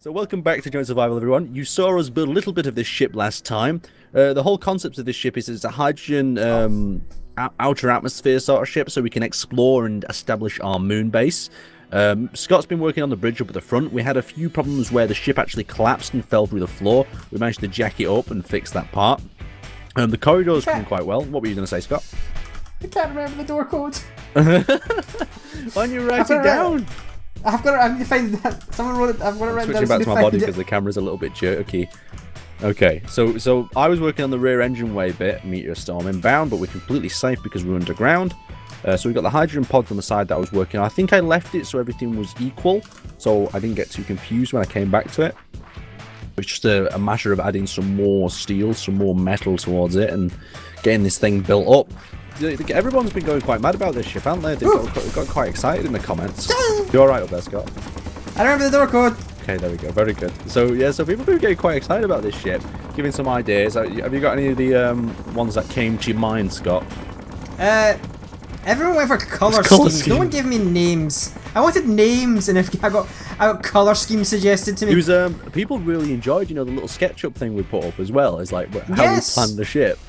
So welcome back to Joint Survival, everyone. You saw us build a little bit of this ship last time. The whole concept of this ship is it's a hydrogen outer atmosphere sort of ship, so we can explore and establish our moon base. Scott's been working on the bridge up at the front. We had a few problems where the ship actually collapsed and fell through the floor. We managed to jack it up and fix that part. The corridor's going quite well. What were you going to say, Scott? I can't remember the door code. Why don't you write it down? I need to find that. Someone wrote it. I've got it right down. Switching back to my body because the camera's a little bit jerky. Okay, so I was working on the rear engine way bit, meteor storm inbound, but we're completely safe because we're underground. So we've got the hydrogen pods on the side that I was working on. I think I left it so everything was equal, so I didn't get too confused when I came back to it. It's just a matter of adding some more steel, some more metal towards it, and getting this thing built up. Everyone's been going quite mad about this ship, haven't they? They've got quite excited in the comments. You alright up there, Scott? I remember the door code. Okay, there we go. Very good. So, yeah, so people have been getting quite excited about this ship, giving some ideas. Have you got any of the ones that came to your mind, Scott? Everyone went for colour schemes. No one gave me names. I wanted names, and if I got colour schemes suggested to me. It was, people really enjoyed, the little SketchUp thing we put up as well. It's like how we planned the ship.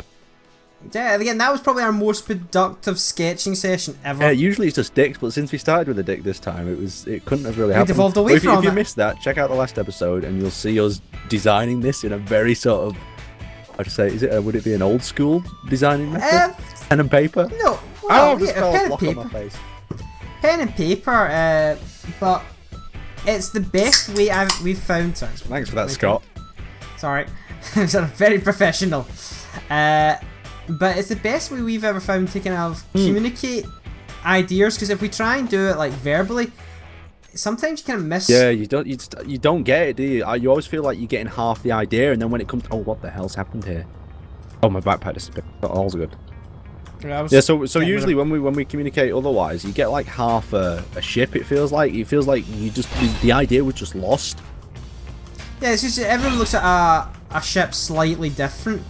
Yeah, again, that was probably our most productive sketching session ever. Yeah, usually it's just dicks, but since we started with the dick this time, it couldn't have really happened. We devolved away from it. If you missed that, check out the last episode, and you'll see us designing this in a very sort of, I'd say, would it be an old school designing method? Pen and paper? No. Well, just fell a block on my face. Pen and paper, but it's the best way we've found. Sorry, thanks for that, Scott. Sorry, it was very professional. But it's the best way we've ever found to kind of communicate ideas, because if we try and do it like verbally, sometimes you kind of miss. Yeah, you don't get it, do you? You always feel like you're getting half the idea, and then when it comes, oh, what the hell's happened here? Oh, my backpack disappeared. All's good. Yeah, so usually when we communicate otherwise, you get like half a ship. It feels like you just the idea was just lost. Yeah, it's just everyone looks at a ship slightly different.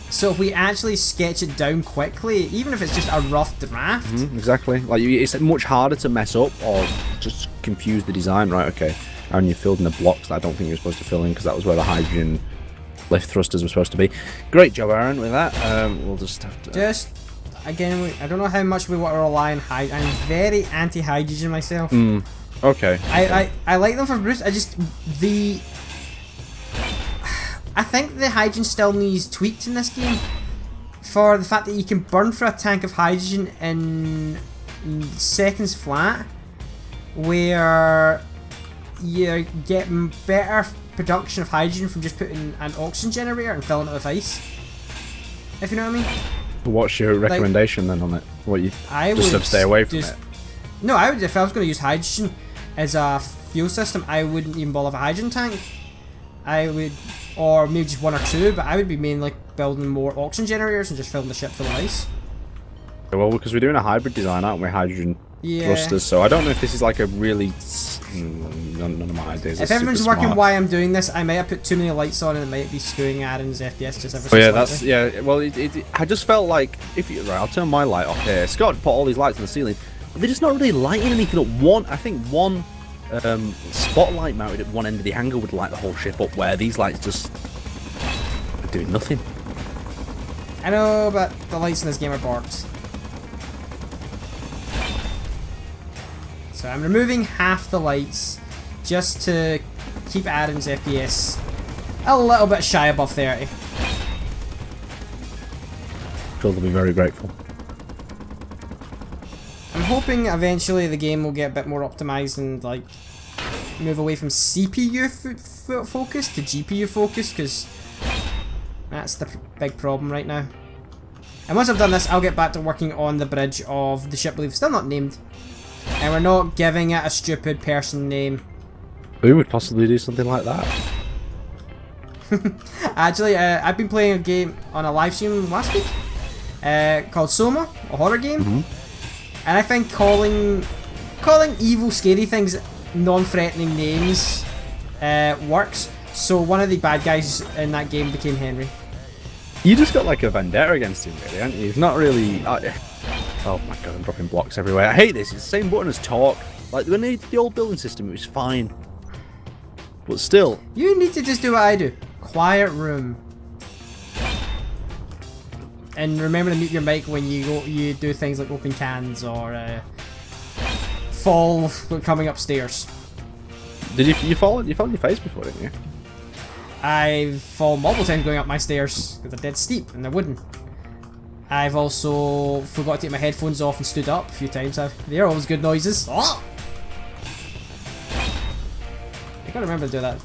So if we actually sketch it down quickly, even if it's just a rough draft. Exactly. Like it's much harder to mess up or just confuse the design. Right, okay. And you filled in the blocks that I don't think you're supposed to fill in, because that was where the hydrogen lift thrusters were supposed to be. Great job, Aaron, with that. We'll just have to... Again, I don't know how much we want to rely on hydrogen. I'm very anti-hydrogen myself. Okay. I like them for Bruce. I think the hydrogen still needs tweaked in this game, for the fact that you can burn through a tank of hydrogen in seconds flat, where you're getting better production of hydrogen from just putting an oxygen generator and filling it with ice. If you know what I mean. What's your recommendation then on it? I would stay away from it. No, I would. If I was going to use hydrogen as a fuel system, I wouldn't even bother with a hydrogen tank. I would, or maybe just one or two, but I would be mainly building more oxygen generators and just filling the ship full of ice. Well, because we're doing a hybrid design, aren't we? Hydrogen thrusters. So I don't know if this is like a really... none of my ideas. If everyone's working why I'm doing this, I might have put too many lights on and it might be screwing Aaron's FPS just ever so slightly. Well, I just felt like I'll turn my light off here. Scott put all these lights on the ceiling, but they're just not really lighting anything up. I think one spotlight mounted at one end of the hangar would light the whole ship up, where these lights just are doing nothing. I know, but the lights in this game are borked. So I'm removing half the lights just to keep Aaron's FPS a little bit shy above 30. I'm sure they'll be very grateful. I'm hoping eventually the game will get a bit more optimized and like move away from CPU focus to GPU focus, because that's the big problem right now. And once I've done this, I'll get back to working on the bridge of the ship we've still not named. And we're not giving it a stupid person name. Who would possibly do something like that? Actually, I've been playing a game on a live stream last week called Soma, a horror game. And I think calling evil, scary things non-threatening names works. So one of the bad guys in that game became Henry. You just got like a vendetta against him, really, haven't you? He's not really... Oh my god, I'm dropping blocks everywhere. I hate this. It's the same button as talk. Like when they did the old building system, it was fine. But still, You need to just do what I do. Quiet room. And remember to mute your mic when you do things like open cans or fall coming upstairs. did you fall? You fell on your face before, didn't you? I've fallen multiple times going up my stairs because they're dead steep and they're wooden. I've also forgot to take my headphones off and stood up a few times. They're always good noises. Oh! I gotta remember to do that.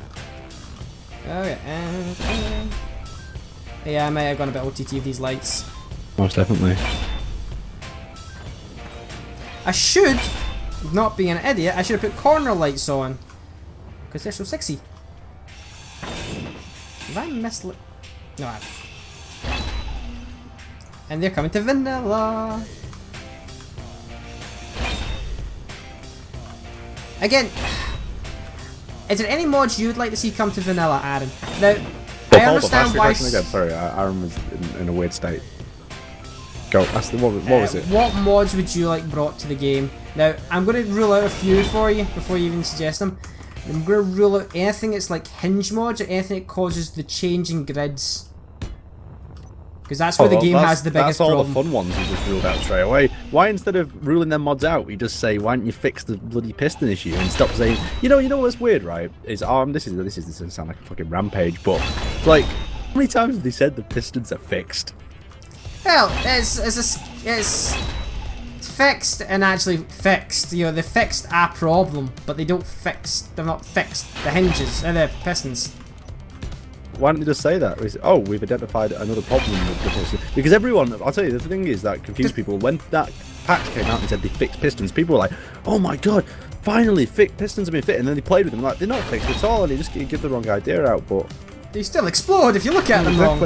Okay. Yeah, I might have gone a bit OTT of these lights. Most definitely. I should, not being an idiot, I should have put corner lights on. Because they're so sexy. Have I missed... No, I haven't. And they're coming to vanilla. Again, is there any mods you'd like to see come to vanilla, Aaron? Now, I understand why... Again. Sorry, Aaron was in a weird state. Go. What was it? What mods would you like brought to the game? Now, I'm going to rule out a few for you before you even suggest them. I'm going to rule out anything that's like hinge mods or anything that causes the changing grids. Because that's where the game has the biggest problem. That's all the fun ones you just ruled out straight away. Why, instead of ruling them mods out, you just say, why don't you fix the bloody piston issue and stop saying, you know what's weird, right? Is this is gonna sound like a fucking rampage, but like, how many times have they said the pistons are fixed? Well, it's fixed and actually fixed. You know, they fixed a problem, but they've not fixed the hinges and the pistons. Why don't you just say that? Oh, we've identified another problem with the piston. Because everyone, I'll tell you, the thing is that confused people. When that patch came out and said they fixed pistons, people were like, oh my god, finally, pistons have been fit. And then they played with them, like, they're not fixed at all, and they just give the wrong idea out, but... They still explode if you look at them wrong.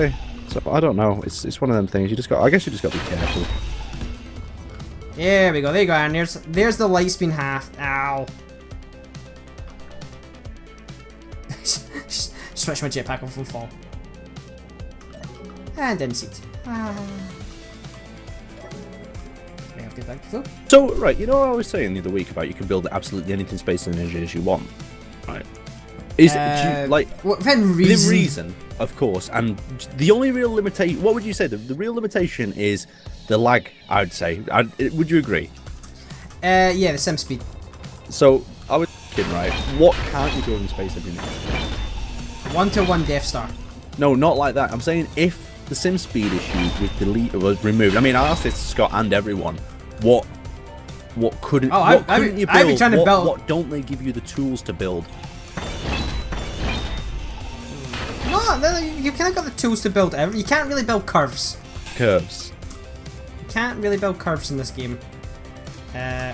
So, I don't know, it's one of them things, I guess you just got to be careful. There we go, there you go, and there's the light being halved. Ow. Switch my jetpack off and fall. And didn't see it. May I have to get back to the floor? So, right, you know what I was saying the other week about you can build absolutely anything space and energy as you want, right? Within reason, of course, and the only real limitation, what would you say, the real limitation is the lag, I would say. Would you agree? Yeah, the sim speed. So, I was thinking, right, what can't you build in space every minute? 1-to-1 Death Star. No, not like that. I'm saying if the sim speed issue was removed. I mean, I asked this to Scott and everyone. What couldn't? What couldn't you build? I'd be trying to build. What don't they give you the tools to build? No, you kind of got the tools to build everything. You can't really build curves. Curves. You can't really build curves in this game.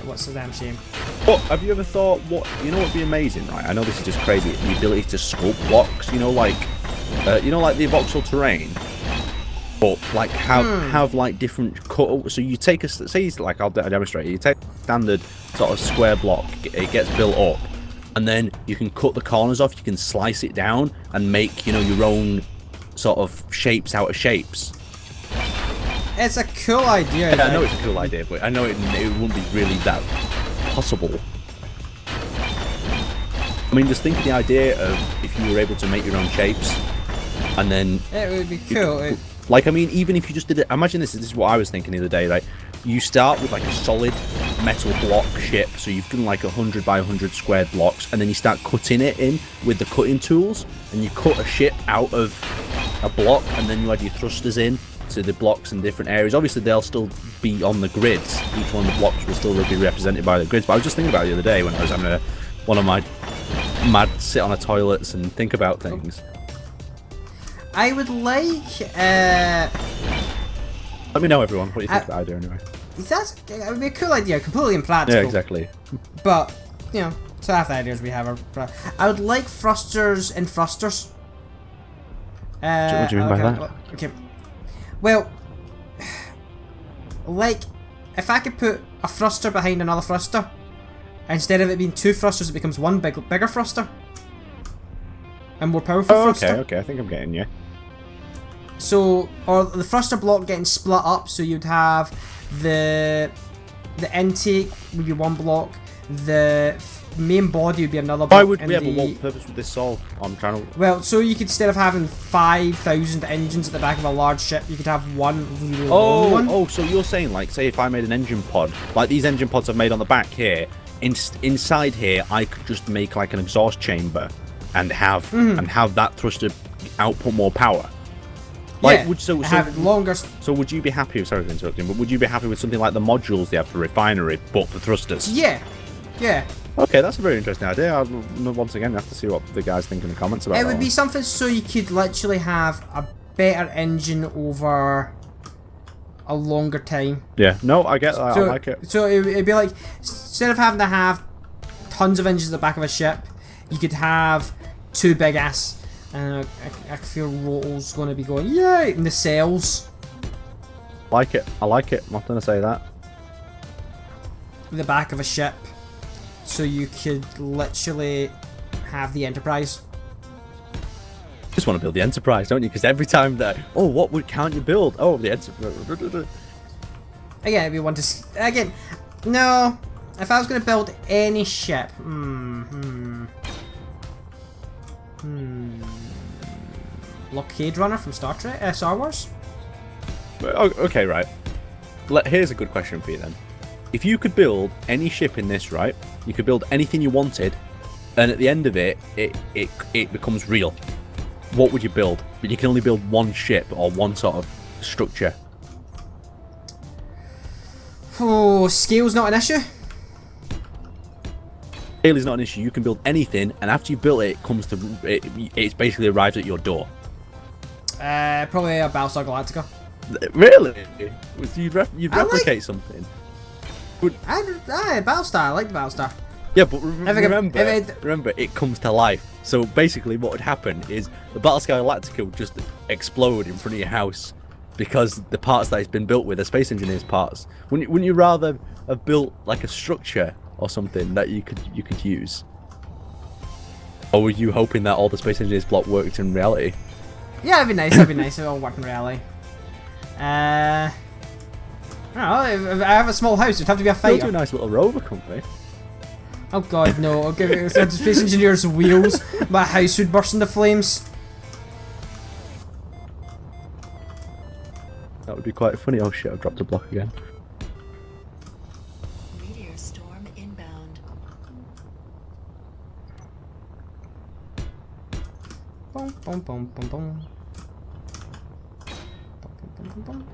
What's the damn shame? But have you ever thought you know what'd be amazing, right? I know this is just crazy. The ability to sculpt blocks, like the voxel terrain, but like have like different cut. So you take I'll demonstrate. You take a standard sort of square block, it gets built up, and then you can cut the corners off. You can slice it down and make your own sort of shapes out of shapes. It's a cool idea. Yeah, I know it's a cool idea, but I know it wouldn't be really that possible. I mean, just think of the idea of if you were able to make your own shapes, and then it would be cool. Like, I mean, even if you just did it, imagine this is what I was thinking the other day. Like, you start with like a solid metal block ship, so you've done like 100 by 100 squared blocks, and then you start cutting it in with the cutting tools, and you cut a ship out of a block, and then you add your thrusters in to the blocks in different areas. Obviously, they'll still be on the grids. Each one of the blocks will still be represented by the grids. But I was just thinking about it the other day when I was having one of my mad sit on a toilets and think about things. I would like. Let me know, everyone, what you think of the idea anyway. That would be a cool idea, completely impractical. Yeah, exactly. But so half the ideas we have are. I would like thrusters and thrusters. What do you mean by that? Okay. Well, like, if I could put a thruster behind another thruster, instead of it being two thrusters, it becomes one bigger thruster. And more powerful thruster. Okay, I think I'm getting you. So, or the thruster block getting split up, so you'd have the intake would be one block, the main body would be another block. Why would and yeah, but what purpose would this solve? I'm trying to... Well, so you could, instead of having 5,000 engines at the back of a large ship, you could have one really long one. Oh, so you're saying, like, say if I made an engine pod, like these engine pods I've made on the back here, inside here, I could just make like an exhaust chamber and have that thruster output more power. Like, yeah, have longer. So would you be happy? Sorry for interrupting, but would you be happy with something like the modules they have for refinery, but for thrusters? Yeah, yeah. Okay, that's a very interesting idea. I'll once again have to see what the guys think in the comments about. It would be something so you could literally have a better engine over a longer time. Yeah, no, I get that. So, I like it. So it'd be like, instead of having to have tons of engines at the back of a ship, you could have two big ass. And I feel Roto's going to be going, yay, in the cells. Like it. I like it. I'm not going to say that. The back of a ship. So you could literally have the Enterprise. Just want to build the Enterprise, don't you? Because every time that, oh, can't you build? Oh, the Enterprise. Again, if you want to, again, no. If I was going to build any ship, Blockade Runner from Star Wars. Okay, right. Here's a good question for you then. If you could build any ship in this, right? You could build anything you wanted, and at the end of it, it becomes real. What would you build? But you can only build one ship or one sort of structure. Oh, scale's not an issue. Scale is not an issue. You can build anything, and after you build it, it's basically arrives at your door. Probably a Battlestar Galactica. Really? You'd replicate something? Battlestar. I like the Battlestar. Yeah, but remember, it comes to life. So basically, what would happen is the Battlestar Galactica would just explode in front of your house because the parts that it's been built with are Space Engineers parts. Wouldn't you rather have built like a structure or something that you could use? Or were you hoping that all the Space Engineers block worked in reality? Yeah, it'd be nice. It'd be nice if it all worked in reality. I don't know. If I have a small house, it'd have to be a fighter. You'll do a nice little rover company. Oh god, no. I'll give it Space Engineers wheels. My house would burst into flames. That would be quite funny. Oh shit, I've dropped a block again. Meteor storm inbound. Boom, boom, boom, boom, boom. Boom, boom, boom, boom.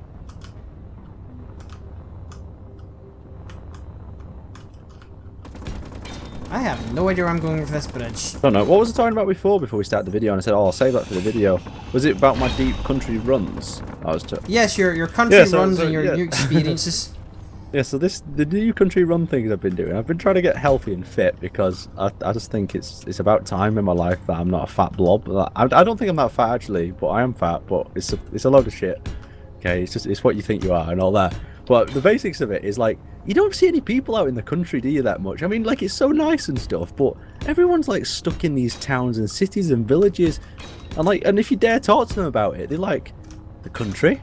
I have no idea where I'm going with this bridge. I don't know. What was I talking about before we started the video? And I said, oh, I'll save that for the video. Was it about my deep country runs? Yes, your country runs and your new experiences. Yeah, so the new country run things I've been doing. I've been trying to get healthy and fit because I just think it's about time in my life that I'm not a fat blob. I don't think I'm that fat actually, but I am fat. But it's a load of shit. Okay, it's what you think you are and all that. But the basics of it is like, you don't see any people out in the country, do you, that much? I mean, like, it's so nice and stuff, but everyone's like stuck in these towns and cities and villages, and if you dare talk to them about it, they're like, the country?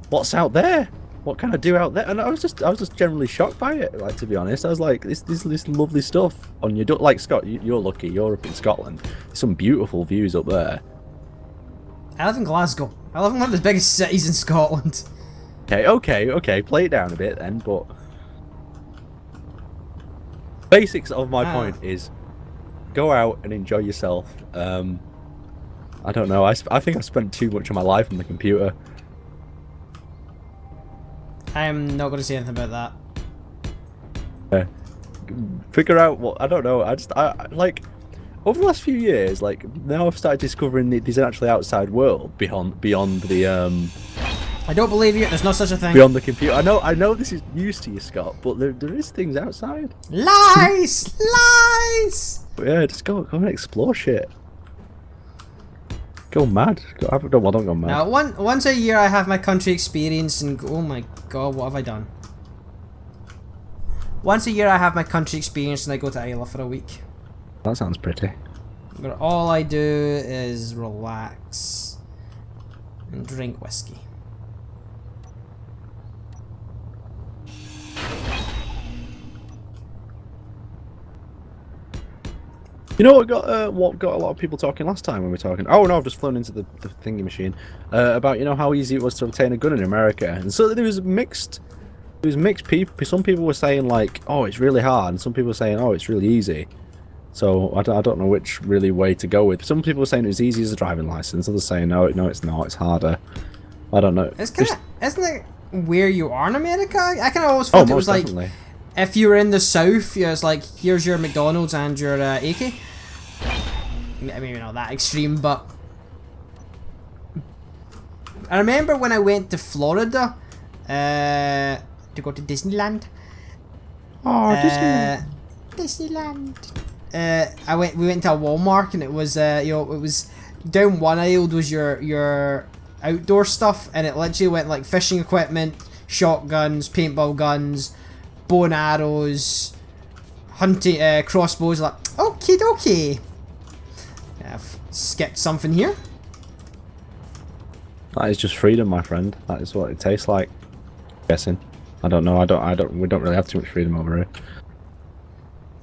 What's out there? What can I do out there? And I was just generally shocked by it, like, to be honest. I was like, this lovely stuff on your like Scott. You're lucky. You're up in Scotland. There's some beautiful views up there. I live in Glasgow. I live in one of the biggest cities in Scotland. Okay, play it down a bit then, but basics of my point is go out and enjoy yourself. I don't know, I think I've spent too much of my life on the computer. I am not going to say anything about that. Figure out what, I don't know, I like, over the last few years, like, now I've started discovering there's an actually outside world beyond the, I don't believe you. There's no such a thing. Beyond the computer. I know this is news to you, Scott, but there is things outside. Lies! Lies! But yeah, just go and explore shit. Go mad. Don't go mad. Now, once a year I have my country experience and go, oh my god, what have I done? Once a year I have my country experience and I go to Isla for a week. That sounds pretty. Where all I do is relax and drink whiskey. You know what got a lot of people talking last time when we were talking? Oh no, I've just flown into the thingy machine. About how easy it was to obtain a gun in America, and so there was mixed. There was mixed people. Some people were saying like, oh, it's really hard, and some people were saying, oh, it's really easy. So I don't know which really way to go with. Some people were saying it was easy as a driving license. Others saying no, it's not. It's harder. I don't know. It's kind of, isn't it where you are in America? I kind of always thought it was definitely. Like if you were in the South, it's like here's your McDonald's and your AK. Maybe not that extreme, but I remember when I went to Florida to go to Disneyland. Oh, Disneyland. We went to a Walmart and it was it was down one aisle was your outdoor stuff, and it literally went like fishing equipment, shotguns, paintball guns, bow and arrows, hunting crossbows. Like okie dokie. I've skipped something here. That is just freedom, my friend. That is what it tastes like. I'm guessing. I don't know. We don't really have too much freedom over here.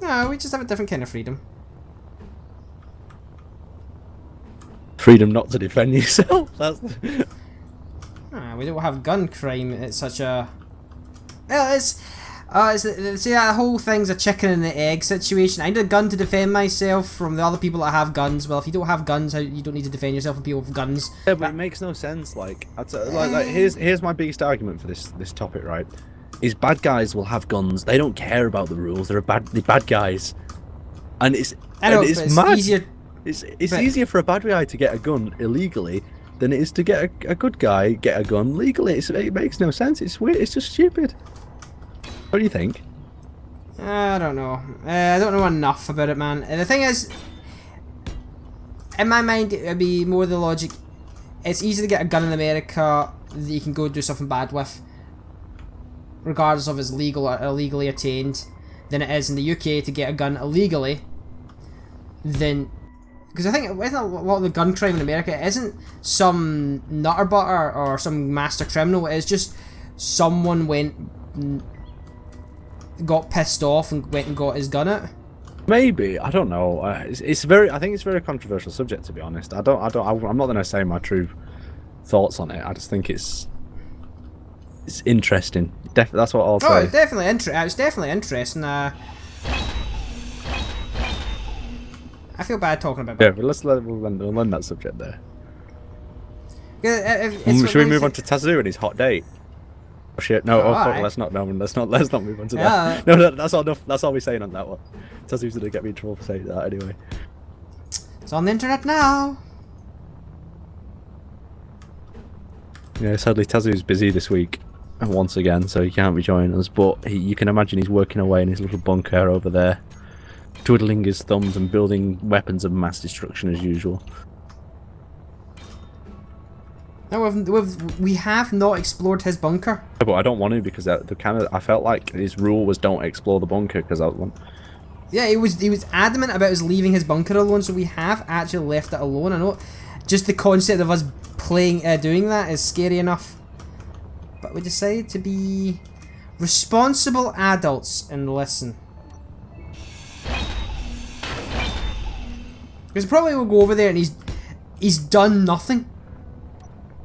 No, we just have a different kind of freedom. Freedom not to defend yourself. That's. We don't have gun crime. It's such a. Well, see, that whole thing's a chicken and the egg situation. I need a gun to defend myself from the other people that have guns. Well, if you don't have guns, you don't need to defend yourself from people with guns. Yeah, but it makes no sense. Like here's my biggest argument for this topic. Right, is bad guys will have guns. They don't care about the rules. They're bad guys, and it's mad. Easier. It's easier for a bad guy to get a gun illegally than it is to get a good guy get a gun legally. It makes no sense. It's weird. It's just stupid. What do you think? I don't know. I don't know enough about it, man. The thing is, in my mind, it would be more the logic. It's easy to get a gun in America that you can go do something bad with, regardless of it's legal or illegally attained, than it is in the UK to get a gun illegally. Because I think a lot of the gun crime in America isn't some nutter butter or some master criminal. It's just someone got pissed off and went and got his gun out. Maybe, I don't know. It's very. I think it's a very controversial subject, to be honest. I'm not going to say my true thoughts on it. I just think it's interesting. That's what I'll say. Oh, it's definitely interesting. I feel bad talking about it. Yeah, but we'll end that subject there. Should we move on to Tazoo and his hot date? Oh shit! No, fuck, let's not move on to that. No, that's all enough. That's all we're saying on that one. Tazoo's gonna get me in trouble for saying that anyway. It's on the internet now. Yeah, sadly Tazoo's busy this week once again, so he can't be joining us. But you can imagine he's working away in his little bunker over there, twiddling his thumbs and building weapons of mass destruction as usual. No, we have not explored his bunker. Yeah, but I don't want to because I felt like his rule was don't explore the bunker because I want. Yeah, he was adamant about us leaving his bunker alone, so we have actually left it alone. I know, just the concept of us doing that is scary enough. But we decided to be responsible adults and listen. Because probably we'll go over there and he's done nothing.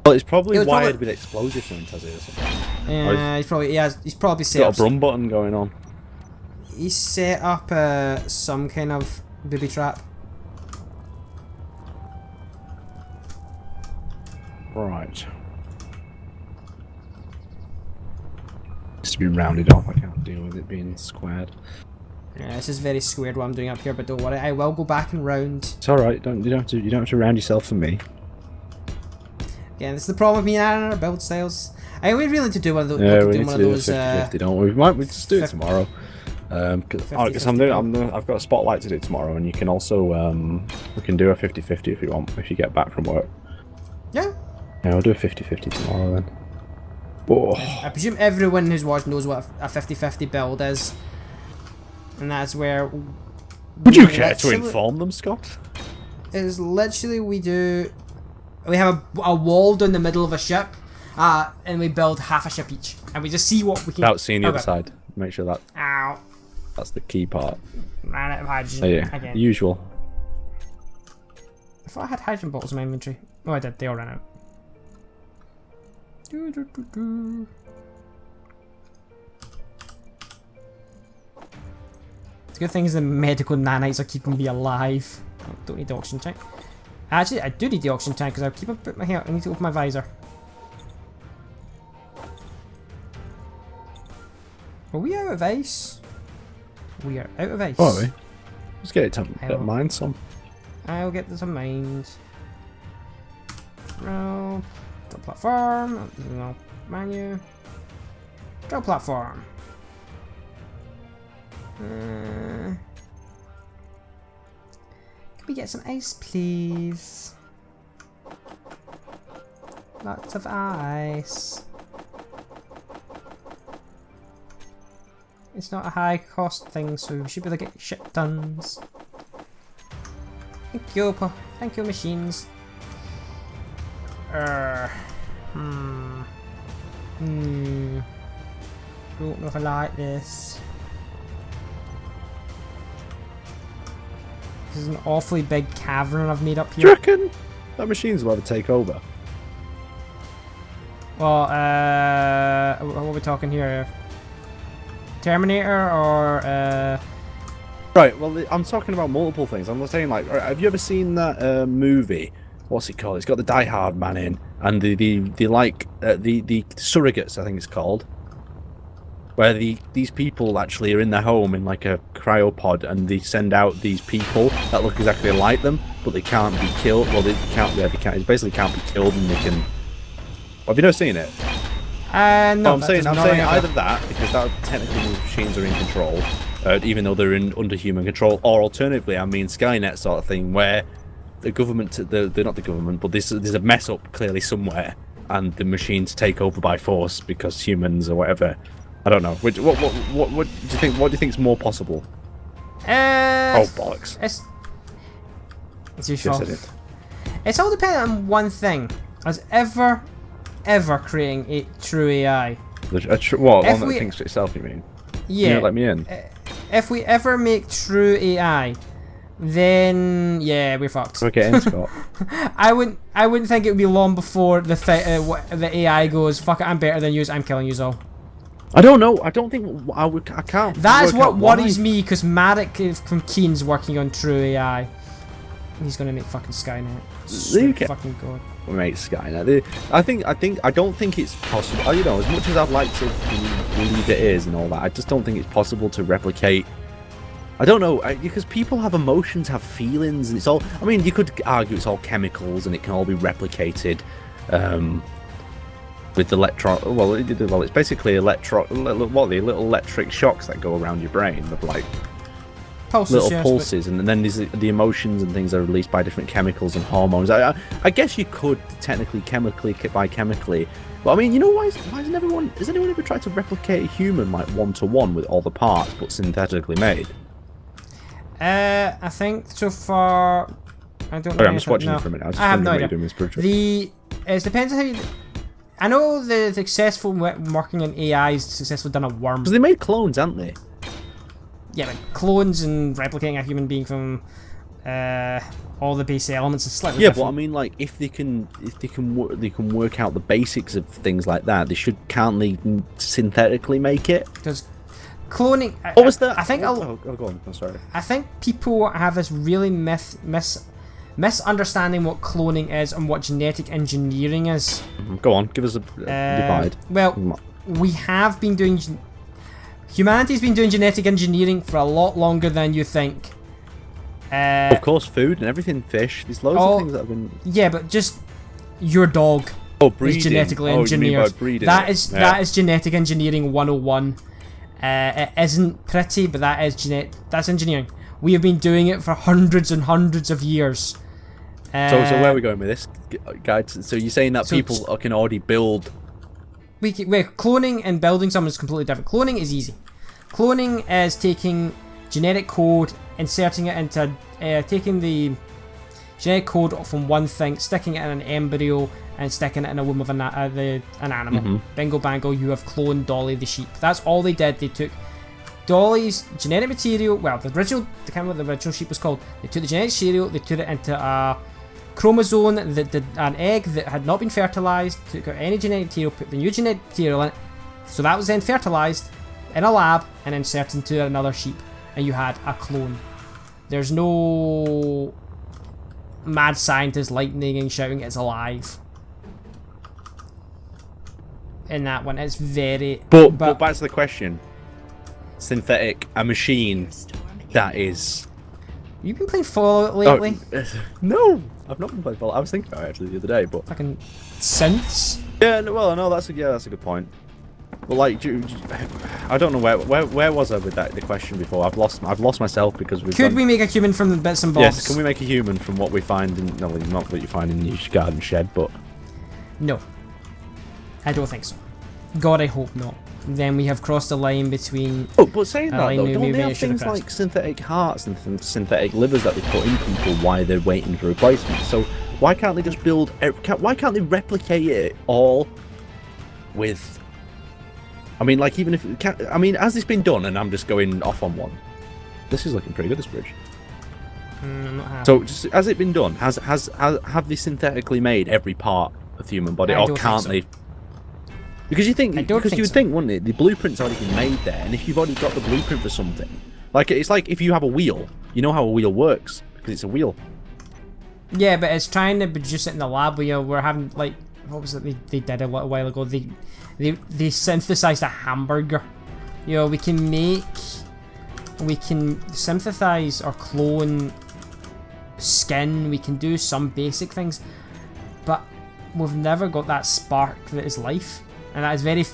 Well, it's probably wired with explosives in Tazoo or something. Yeah, he's probably set got up a brum button going on. He's set up some kind of booby trap. Right. It's to be rounded off. I can't deal with it being squared. Yeah, this is very squared what I'm doing up here, but don't worry, I will go back and round. It's all right. You don't have to round yourself for me. Yeah, this is the problem with me and Aaron, our build styles. I would really need to do one of those. Yeah, we need to do a 50-50, don't we? We just do it tomorrow. Because I've got a spotlight to do tomorrow, and you can also we can do a 50-50 if you want, if you get back from work. Yeah. Yeah, we'll do a 50-50 tomorrow then. Oh. I presume everyone who's watched knows what a 50-50 build is, and that's where. Would you care to inform them, Scott? Is literally we have a wall down the middle of a ship, and we build half a ship each, and we just see what we can. Without seeing the other side. Make sure that. Ow. That's the key part. Man, Oh, yeah. Usual. thought I had hydrogen bottles in my inventory. Oh, I did. They all ran out. It's a good thing is the medical nanites are keeping me alive. Oh, don't need the oxygen tank. Actually, I do need the oxygen tank because I'll keep up my hair. I need to open my visor. Are we out of ice? We are out of ice. Oh, are we? Let's get it to mine some. I'll get this in mind. Row. Go platform. No. Menu. Go platform. Can we get some ice, please? Lots of ice. It's not a high cost thing, so we should be able to get shit tons. Thank you, thank you, machines. Don't know if I like this. This is an awfully big cavern I've made up Do you here. reckon that machine's about to take over? Well, what are we talking here? Terminator or Right, well, I'm talking about multiple things. I'm not saying, like, have you ever seen that movie? What's it called? It's got the Die Hard man in, and the surrogates, I think it's called, where these people actually are in their home in like a cryopod, and they send out these people that look exactly like them, but they can't be killed. Well, they can't. Yeah, they can't. They basically can't be killed, and they can. Have you never seen it? no, I'm saying either that, because that technically the machines are in control, even though they're under human control, or alternatively, I mean Skynet sort of thing, where the government, they're not the government, but there's a mess up clearly somewhere, and the machines take over by force because humans or whatever. I don't know. What do you think? What do you think is more possible? Oh bollocks! It's usual. It's all dependent on one thing. As ever creating a true AI. What? If One that thinks for itself, you mean? Yeah. You don't let me in. If we ever make true AI, then yeah, we're fucked. We're getting Scott. I wouldn't think it would be long before the AI goes, fuck it, I'm better than you, I'm killing you all. I don't know. I don't think I can't. That is what worries me, because Marek from Keen's working on true AI. He's gonna make fucking Skynet. Fucking god. Mate, Skynet. I don't think it's possible. You know, as much as I'd like to believe it is and all that, I just don't think it's possible to replicate. I don't know, because people have emotions, have feelings, and it's all. I mean, you could argue it's all chemicals and it can all be replicated. With electron, well, it's basically little electric shocks that go around your brain of like pulses, pulses, and then there's the emotions and things that are released by different chemicals and hormones. I guess you could technically chemically, but I mean, you know, why isn't everyone? Has anyone ever tried to replicate a human like 1-to-1 with all the parts but synthetically made? I think so far. I don't know. Sorry, I'm just watching it for a minute. I have no idea. It depends on how you. I know the successful working on AIs successfully done a worm. Because they made clones, haven't they? Yeah, but clones and replicating a human being from all the basic elements is slightly different. But I mean, like, if they can work out the basics of things like that, can't they synthetically make it? Because cloning. What was that? I think. Go on. I'm sorry. I think people have this really misunderstanding what cloning is and what genetic engineering is. Go on, give us a divide. Well, we have been doing. Humanity's been doing genetic engineering for a lot longer than you think. Of course, food and everything, fish. There's loads of things that have been. Yeah, but just your dog is genetically engineered. That is genetic engineering 101. It isn't pretty, but that's engineering. We have been doing it for hundreds and hundreds of years. So where are we going with this, guys? So you're saying that people can already build? Cloning and building something is completely different. Cloning is easy. Cloning is taking genetic code, inserting it into, taking the genetic code from one thing, sticking it in an embryo, and sticking it in a womb of an animal. Bingo bango, you have cloned Dolly the sheep. That's all they did. They took Dolly's genetic material, well, the original, I can't remember what the original sheep was called. They took the genetic material, they put it into a chromosome that did an egg that had not been fertilized, took out any genetic material, put the new genetic material in it, so that was then fertilized in a lab and inserted into another sheep, and you had a clone. There's no mad scientist lightning and shouting it's alive in that one. It's very... But back to the question. Synthetic, a machine that is... You've been playing Fallout lately? No, I've not been playing Fallout. I was thinking about it actually the other day, but... Fucking synths? Yeah, well, no, that's a good point. But like, I don't know where was I with the question before? I've lost myself because we've. Could we make a human from the bits and bobs? Yes, can we make a human from what we find in not what you find in your garden shed, but no, I don't think so. God, I hope not. Then we have crossed the line between. Oh, but saying that though, don't they have things like synthetic hearts and synthetic livers that they put in people while they're waiting for replacements? So why can't they just build? Why can't they replicate it all with? I mean, like, even if... I mean, has this been done? And I'm just going off on one. This is looking pretty good, this bridge. I'm not happy. So, just, has it been done? Have they synthetically made every part of the human body? Or can't they... Because you think... Because you would think, wouldn't it? The blueprint's already been made there. And if you've already got the blueprint for something... Like, it's like if you have a wheel. You know how a wheel works. Because it's a wheel. Yeah, but it's trying to produce it in the lab. We're having, like... What was it they did a little while ago? They synthesized a hamburger. You know, we can synthesize or clone skin. We can do some basic things, but we've never got that spark that is life, and that is very.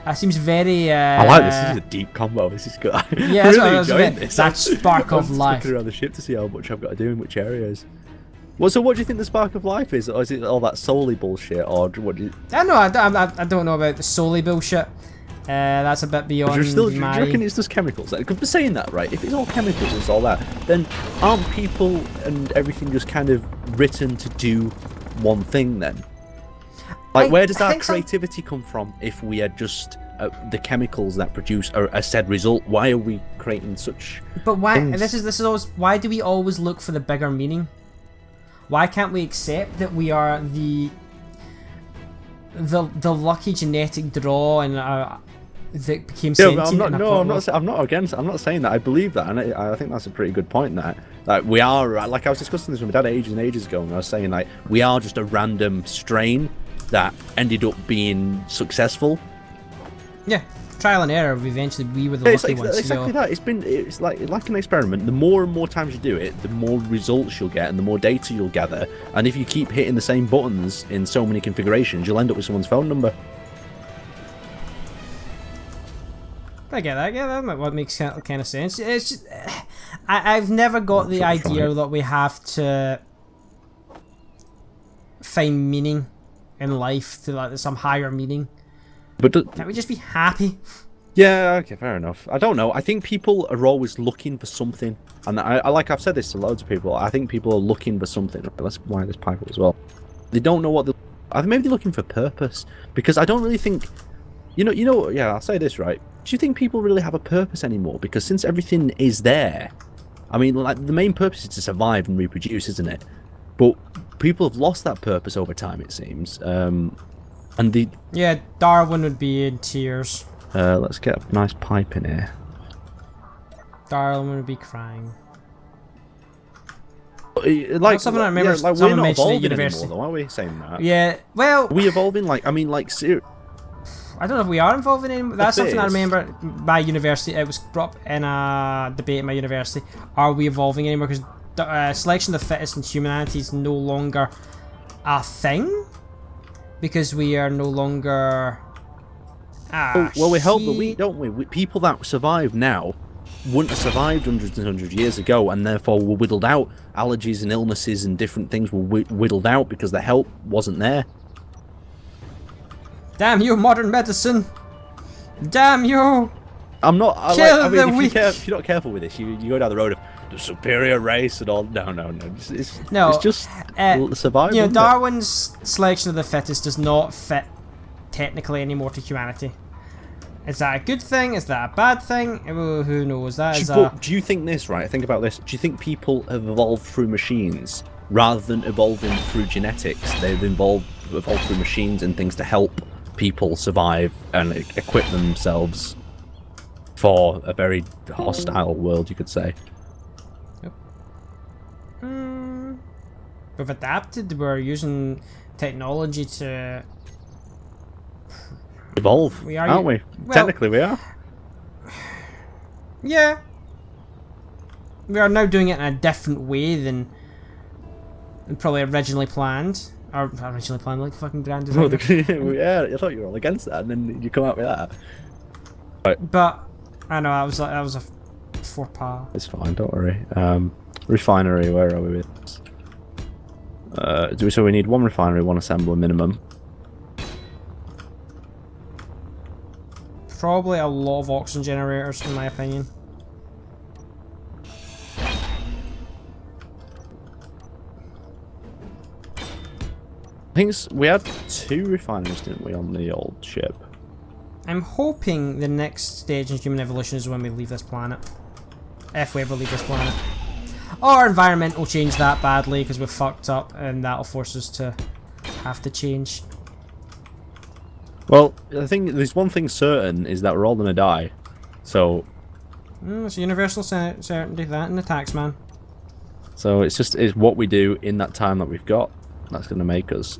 That seems very. I like this. This is a deep combo. This is good. Yeah, I'm really enjoying this. That spark of life. I'm looking around the ship to see how much I've got to do in which areas. Well, so what do you think the spark of life is? Or is it all that solely bullshit? Or what do you... I don't know about the solely bullshit. That's a bit beyond do you reckon it's just chemicals? Because we're saying that, right? If it's all chemicals and all that, then aren't people and everything just kind of written to do one thing then? Like, where does our creativity come from if we are just the chemicals that produce a said result? Why are we creating such But why... things? This is always... Why do we always look for the bigger meaning? Why can't we accept that we are the lucky genetic draw and that became sentient? I'm not saying that. I believe that, and I think that's a pretty good point. That like we are, like I was discussing this with my dad ages and ages ago, and I was saying like we are just a random strain that ended up being successful. Yeah. Trial and error. Eventually, we were the lucky ones. Exactly that. It's like an experiment. The more and more times you do it, the more results you'll get, and the more data you'll gather. And if you keep hitting the same buttons in so many configurations, you'll end up with someone's phone number. I get that. Yeah, that makes kind of sense. It's just, I've never got the idea that we have to find meaning in life to like some higher meaning. But can't we just be happy? Yeah, okay, fair enough. I don't know. I think people are always looking for something, and I like I've said this to loads of people. I think people are looking for something. Let's wire this pipe up as well. They don't know what I think maybe they're looking for purpose, because I don't really think, you know. Yeah, I'll say this right. Do you think people really have a purpose anymore? Because since everything is there, I mean, like the main purpose is to survive and reproduce, isn't it? But people have lost that purpose over time, it seems. Yeah, Darwin would be in tears. Let's get a nice pipe in here. Darwin would be crying. Like something I remember. Like someone we're not mentioned evolving at university. anymore, though, are we saying that? Yeah. Well, are we evolving? Like, I mean, like, I don't know if we are evolving anymore. That's something I remember. My university, it was brought up in a debate at my university. Are we evolving anymore? Because selection of the fittest in humanity is no longer a thing. Because we are no longer. Well, we hope that don't we? People that survive now wouldn't have survived hundreds and hundreds of years ago, and therefore were whittled out. Allergies and illnesses and different things were whittled out because the help wasn't there. Damn you, modern medicine! Damn you! I'm not. I mean, if you're not careful with this, you go down the road of the superior race and all. No. It's just survival. You know, Darwin's selection of the fittest does not fit technically anymore to humanity. Is that a good thing? Is that a bad thing? Well, who knows? Do you think this, right? Think about this. Do you think people have evolved through machines rather than evolving through genetics, they've evolved through machines and things to help people survive and equip themselves for a very hostile world, you could say. Yep. We've adapted. We're using technology to Evolve, We are- aren't we? well- Technically, we are. Yeah. We are now doing it in a different way than probably originally planned. Or originally planned, like fucking grand Oh, design. yeah, I thought you were all against that, and then you come out with that. But I know that was a faux pas. It's fine, don't worry. Refinery, where are we with? So we need one refinery, one assembler minimum. Probably a lot of oxygen generators, in my opinion. I think we had 2 refineries, didn't we, on the old ship? I'm hoping the next stage in human evolution is when we leave this planet. If we ever leave this planet. Our environment will change that badly because we're fucked up, and that'll force us to have to change. Well, I think there's one thing certain, is that we're all going to die. So It's a universal certainty, that and the taxman. it's what we do in that time that we've got that's going to make us.